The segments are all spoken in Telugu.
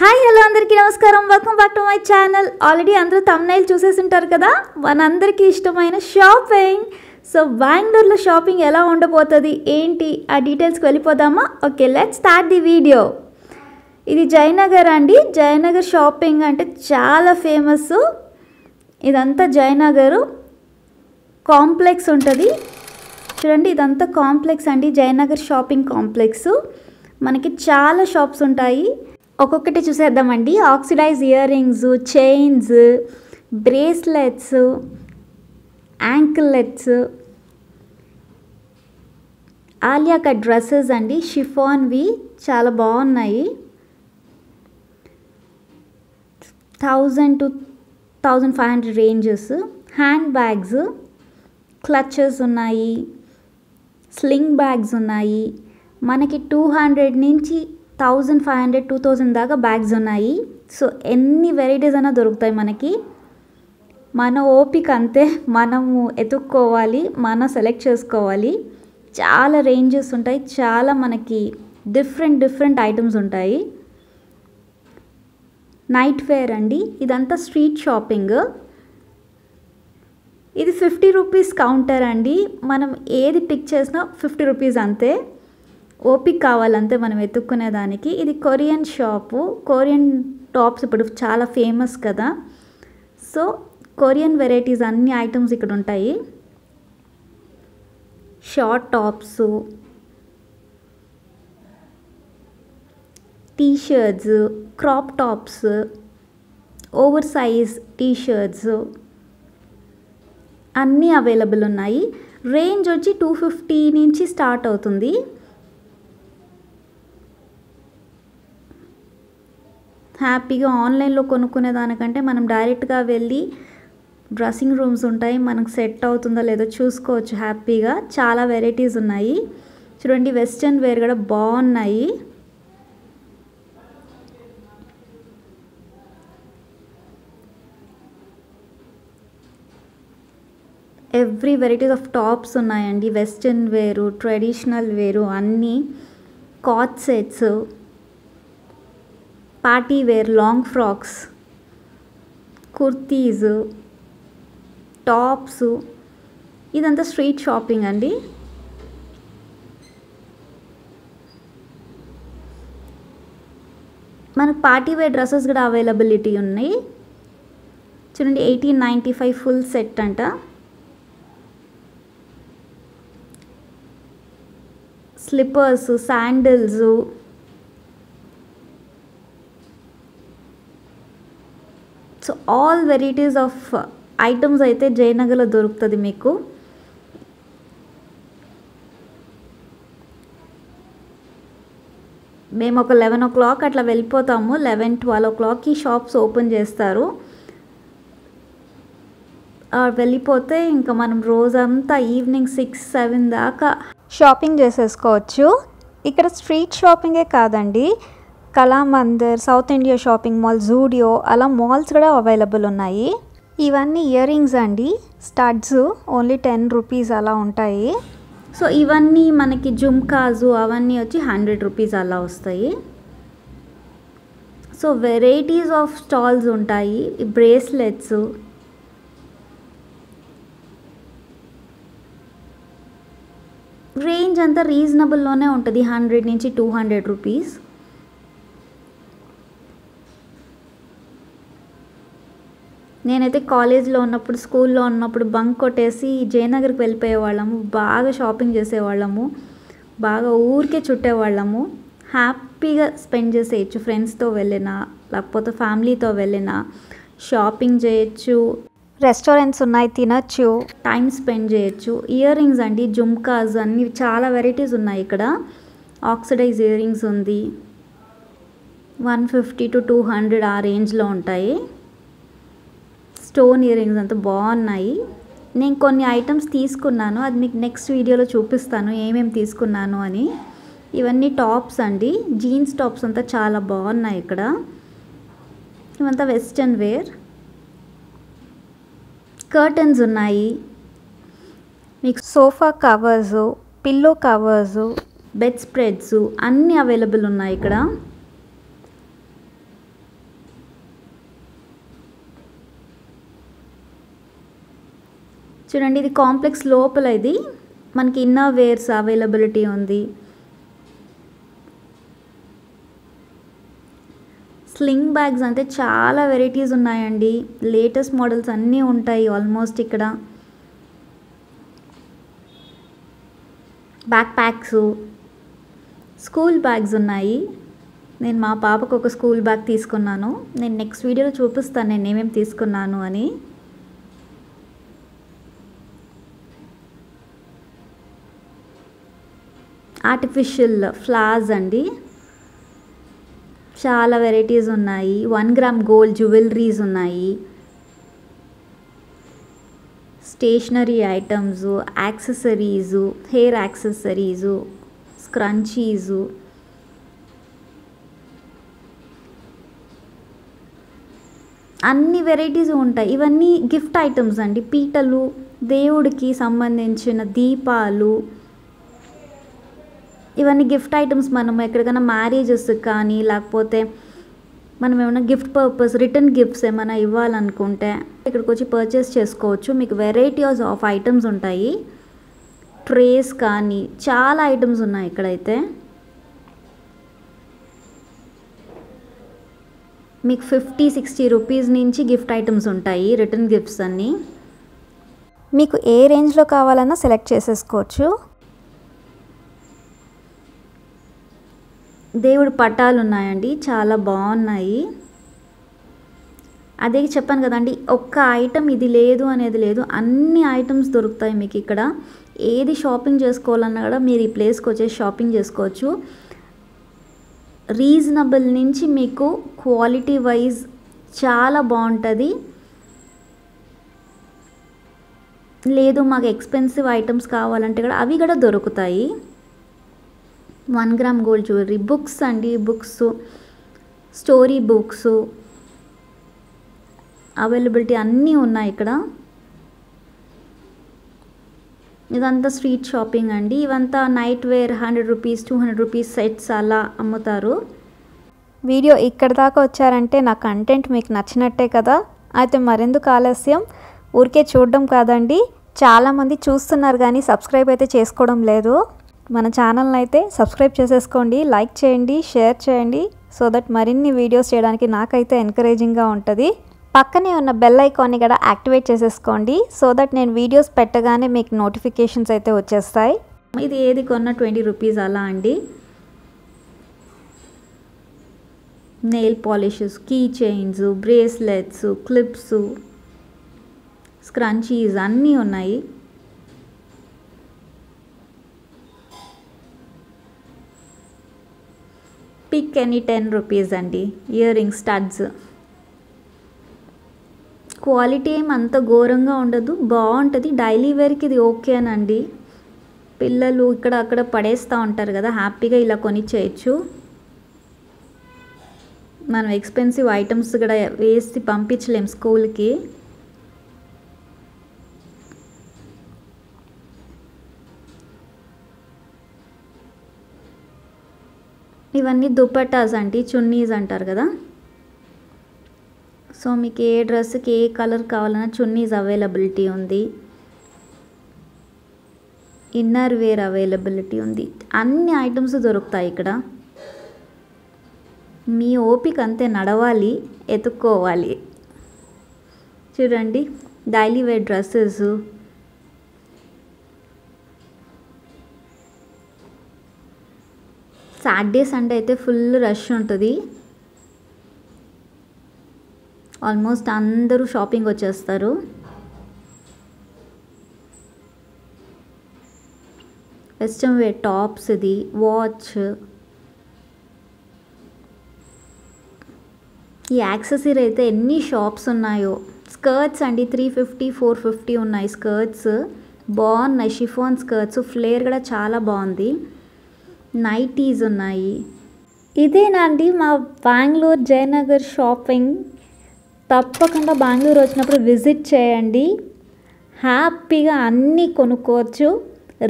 హాయ్ హలో అందరికీ నమస్కారం. Welcome back to my channel. Already అందరూ థంబ్నెయిల్ చూసేసి ఉంటారు కదా, మనందరికీ ఇష్టమైన షాపింగ్. సో బెంగళూరులో షాపింగ్ ఎలా ఉండబోతుంది ఏంటి ఆ డీటెయిల్స్కి వెళ్ళిపోదామా? Okay, let's start the video. ఇది జయనగర్ అండి. జయనగర్ షాపింగ్ అంటే చాలా ఫేమస్. ఇదంతా జయనగర్ కాంప్లెక్స్ ఉంటుంది చూడండి. ఇదంతా కాంప్లెక్స్ అండి, జయనగర్ షాపింగ్ కాంప్లెక్స్. మనకి చాలా షాప్స్ ఉంటాయి, ఒక్కొక్కటి చూసేద్దామండి. Oxidise earrings, chains, bracelets, anklets, Alia cut dresses అండి, షిఫాన్వి చాలా బాగున్నాయి. 1000 to 1500 ranges. Handbags, clutches ఉన్నాయి, స్లింగ్ బ్యాగ్స్ ఉన్నాయి. మనకి 200 నుంచి 1500 2000 దాకా బ్యాగ్స్ ఉన్నాయి. సో ఎన్ని వెరైటీస్ అయినా దొరుకుతాయి మనకి. మన ఓపిక అంతే, మనము ఎతుక్కోవాలి, సెలెక్ట్ చేసుకోవాలి. చాలా రేంజెస్ ఉంటాయి, చాలా మనకి డిఫరెంట్ ఐటమ్స్ ఉంటాయి. నైట్ వేర్ అండి, ఇదంతా స్ట్రీట్ షాపింగ్. ఇది 50 రూపీస్ కౌంటర్ అండి. మనం ఏది పిక్ చేసినా 50 రూపీస్ అంతే. ఓపిక కావాలంతే మనం వెతుక్కునేదానికి. ఇది కొరియన్ షాపు. కొరియన్ టాప్స్ ఇప్పుడు చాలా ఫేమస్ కదా, సో కొరియన్ వెరైటీస్ అన్ని ఐటమ్స్ ఇక్కడ ఉంటాయి. Short tops, t shirts, crop tops, over size t shirts అన్నీ అవైలబుల్ ఉన్నాయి. రేంజ్ వచ్చి 250 నుంచి స్టార్ట్ అవుతుంది. హ్యాపీగా ఆన్లైన్లో కొనుక్కునే దానికంటే మనం డైరెక్ట్గా వెళ్ళి డ్రెస్సింగ్ రూమ్స్ ఉంటాయి, మనకు సెట్ అవుతుందో లేదో చూసుకోవచ్చు హ్యాపీగా. చాలా వెరైటీస్ ఉన్నాయి చూడండి. వెస్ట్రన్ వేర్ కూడా బాగున్నాయి. ఎవ్రీ వెరైటీస్ ఆఫ్ టాప్స్ ఉన్నాయండి. వెస్ట్రన్ వేరు, ట్రెడిషనల్ వేరు అన్నీ. కాట్ sets, party wear, long frocks, kurtis, tops. ఇదంతా స్ట్రీట్ షాపింగ్ అండి. మనకు పార్టీ వేర్ డ్రెస్సెస్ కూడా అవైలబిలిటీ ఉన్నాయి చూడండి. 1895 ఫుల్ సెట్ అంట. Slippers, sandals, so all varieties of items అయితే జయనగర్లో దొరుకుతుంది మీకు. మేము ఒక 11 o'clock అట్లా వెళ్ళిపోతాము. 11-12 o'clockకి షాప్స్ ఓపెన్ చేస్తారు. వెళ్ళిపోతే ఇంకా మనం రోజంతా ఈవినింగ్ 6-7 దాకా షాపింగ్ చేసేసుకోవచ్చు. ఇక్కడ స్ట్రీట్ షాపింగే కాదండి, Kalamandir, south India shopping mall, Zudio అలా మాల్స్ కూడా అవైలబుల్ ఉన్నాయి. ఇవన్నీ ఇయర్ రింగ్స్ అండి, స్టడ్స్ ఓన్లీ 10 రూపీస్ అలా ఉంటాయి. సో ఇవన్నీ మనకి జుమ్కాజు అవన్నీ వచ్చి 100 రూపీస్ అలా వస్తాయి. సో వెరైటీస్ ఆఫ్ స్టాల్స్ ఉంటాయి. బ్రేస్లెట్స్, రేంజ్ అంతా రీజనబుల్లోనే ఉంటుంది, 100 నుంచి 200 రూపీస్. నేనైతే కాలేజ్లో ఉన్నప్పుడు, స్కూల్లో ఉన్నప్పుడు బంక్ కొట్టేసి జయనగర్కి వెళ్ళిపోయేవాళ్ళము. బాగా షాపింగ్ చేసేవాళ్ళము, బాగా ఊరికే చుట్టేవాళ్ళము. హ్యాపీగా స్పెండ్ చేసేయచ్చు, ఫ్రెండ్స్తో వెళ్ళినా లేకపోతే ఫ్యామిలీతో వెళ్ళినా షాపింగ్ చేయొచ్చు. రెస్టారెంట్స్ ఉన్నాయి, తినచ్చు, టైం స్పెండ్ చేయొచ్చు. ఇయర్ రింగ్స్ అండి, జుమ్కాస్ అన్ని చాలా వెరైటీస్ ఉన్నాయి ఇక్కడ. ఆక్సిడైజ్ ఇయర్ రింగ్స్ ఉంది, 150 to 200 ఆ రేంజ్లో ఉంటాయి. స్టోన్ ఇయర్ రింగ్స్ అంతా బాగున్నాయి. నేను కొన్ని ఐటమ్స్ తీసుకున్నాను, అది మీకు నెక్స్ట్ వీడియోలో చూపిస్తాను ఏమేమి తీసుకున్నాను అని. ఇవన్నీ టాప్స్ అండి, జీన్స్ టాప్స్ అంతా చాలా బాగున్నాయి ఇక్కడ. ఇవంతా వెస్ట్రన్ వేర్. కర్టన్స్ ఉన్నాయి, మీకు sofa covers, pillow covers, bed spreads అన్నీ అవైలబుల్ ఉన్నాయి ఇక్కడ. చూడండి, ఇది కాంప్లెక్స్ లోపల ఇది మనకి ఇన్నర్ వేర్స్ అవైలబిలిటీ ఉంది. స్లింగ్ బ్యాగ్స్ అంటే చాలా వెరైటీస్ ఉన్నాయండి. లేటెస్ట్ మోడల్స్ అన్నీ ఉంటాయి ఆల్మోస్ట్ ఇక్కడ. బ్యాక్ ప్యాక్స్, స్కూల్ బ్యాగ్స్ ఉన్నాయి. నేను మా పాపకు ఒక స్కూల్ బ్యాగ్ తీసుకున్నాను. నేను నెక్స్ట్ వీడియోలో చూపిస్తాను నేను ఏమేమి తీసుకున్నాను అని. ఆర్టిఫిషియల్ ఫ్లవర్స్ అండి, చాలా వెరైటీస్ ఉన్నాయి. 1 గ్రామ్ గోల్డ్ జ్యువెలరీస్ ఉన్నాయి. Stationery items, accessories, hair accessories, scrunchies, అన్ని వెరైటీస్ ఉంటాయి. ఇవన్నీ గిఫ్ట్ ఐటమ్స్ అండి. పీటలు, దేవుడికి సంబంధించిన దీపాలు, ఇవన్నీ గిఫ్ట్ ఐటమ్స్. మనం ఎక్కడికైనా మ్యారేజెస్ కానీ లేకపోతే మనం ఏమైనా గిఫ్ట్ పర్పస్ రిటర్న్ గిఫ్ట్స్ ఏమైనా ఇవ్వాలనుకుంటే ఇక్కడికి వచ్చి పర్చేస్ చేసుకోవచ్చు. మీకు వెరైటీస్ ఆఫ్ ఐటమ్స్ ఉంటాయి. ట్రేస్ కానీ చాలా ఐటమ్స్ ఉన్నాయి ఇక్కడైతే. మీకు 50-60 రూపీస్ నుంచి గిఫ్ట్ ఐటమ్స్ ఉంటాయి, రిటర్న్ గిఫ్ట్స్ అన్నీ. మీకు ఏ రేంజ్లో కావాలన్నా సెలెక్ట్ చేసేసుకోవచ్చు. దేవుడి పటాలు ఉన్నాయండి, చాలా బాగున్నాయి. అదే చెప్పాను కదండి, ఒక్క ఐటమ్ ఇది లేదు అనేది లేదు, అన్ని ఐటమ్స్ దొరుకుతాయి మీకు ఇక్కడ. ఏది షాపింగ్ చేసుకోవాలన్నా కూడా మీరు ఈ ప్లేస్కి వచ్చేసి షాపింగ్ చేసుకోవచ్చు. రీజనబుల్ నుంచి మీకు క్వాలిటీ వైజ్ చాలా బాగుంటుంది. లేదు మాకు ఎక్స్పెన్సివ్ ఐటమ్స్ కావాలంటే కూడా అవి కూడా దొరుకుతాయి. 1 గ్రామ్ గోల్డ్ జ్యువెలరీ, బుక్స్ అండి, బుక్స్, స్టోరీ బుక్స్ అవైలబిలిటీ అన్నీ ఉన్నాయి ఇక్కడ. ఇదంతా స్ట్రీట్ షాపింగ్ అండి. ఇవంతా night wear 100 rupees 200 rupees sets అలా అమ్ముతారు. వీడియో ఇక్కడ దాకా వచ్చారంటే నా కంటెంట్ మీకు నచ్చినట్టే కదా. అయితే మరెందుకు ఆలస్యం, ఊరికే చూడడం కాదండి, చాలామంది చూస్తున్నారు కానీ సబ్స్క్రైబ్ అయితే చేసుకోవడం లేదు. మన ఛానల్ని అయితే సబ్స్క్రైబ్ చేసేసుకోండి, లైక్ చేయండి, షేర్ చేయండి, సో దట్ మరిన్ని వీడియోస్ చేయడానికి నాకైతే ఎంకరేజింగ్గా ఉంటుంది. పక్కనే ఉన్న బెల్ ఐకాన్ని కూడా యాక్టివేట్ చేసేసుకోండి, సో దట్ నేను వీడియోస్ పెట్టగానే మీకు నోటిఫికేషన్స్ అయితే వచ్చేస్తాయి. ఇది ఏది కొన్న 20 రూపీస్ అలా అండి. Nail polishes, key chains, bracelets, clips, scrunchies అన్నీ ఉన్నాయి. పిక్ ఎనీ 10 రూపీస్ అండి. ఇయర్ రింగ్ స్టడ్స్, క్వాలిటీ ఏం అంత ఘోరంగా ఉండదు, బాగుంటుంది. డైలీ వేర్కి ఇది ఓకేనండి. పిల్లలు ఇక్కడ అక్కడ పడేస్తూ ఉంటారు కదా, హ్యాపీగా ఇలా కొనిచ్చేయచ్చు. మనం ఎక్స్పెన్సివ్ ఐటమ్స్ కూడా వేసి పంపించలేం స్కూల్కి. ఇవన్నీ దుపట్టాస్ అండి, చున్నీస్ అంటారు కదా. సో మీకు ఏ డ్రెస్కి ఏ కలర్ కావాలన్నా చున్నీస్ అవైలబిలిటీ ఉంది. ఇన్నర్ వేర్ అవైలబిలిటీ ఉంది. అన్ని ఐటమ్స్ దొరుకుతాయి ఇక్కడ. మీ ఓపిక అంతే, నడవాలి, ఎత్తుక్కోవాలి. చూడండి, daily wear dresses, Saturday Sunday అయితే ఫుల్ రష్ ఉంటుంది. ఆల్మోస్ట్ అందరూ షాపింగ్ వచ్చేస్తారు. వెస్ట్రన్ వేర్ టాప్స్, ఇది వాచ్, ఈ యాక్సెసరీ అయితే ఎన్ని షాప్స్ ఉన్నాయో. స్కర్ట్స్ అండి, 350-450 ఉన్నాయి స్కర్ట్స్, బాగున్నాయి. షిఫాన్ స్కర్ట్స్, ఫ్లేర్ కూడా చాలా బాగుంది. నైటీస్ ఉన్నాయి. ఇదేనా అండి మా బెంగళూరు జయనగర్ షాపింగ్. తప్పకుండా బెంగళూరు వచ్చినప్పుడు విజిట్ చేయండి, హ్యాపీగా అన్నీ కొనుక్కోవచ్చు.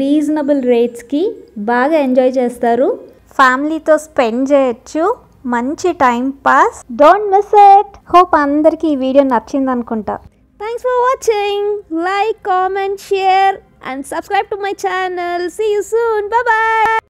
రీజనబుల్ రేట్స్కి బాగా ఎంజాయ్ చేస్తారు, ఫ్యామిలీతో స్పెండ్ చేయొచ్చు, మంచి time pass. Don't miss it. Hope అందరికీ ఈ వీడియో నచ్చింది అనుకుంటా. Thanks for watching. Like, comment, share and subscribe to my channel. See you soon. Bye.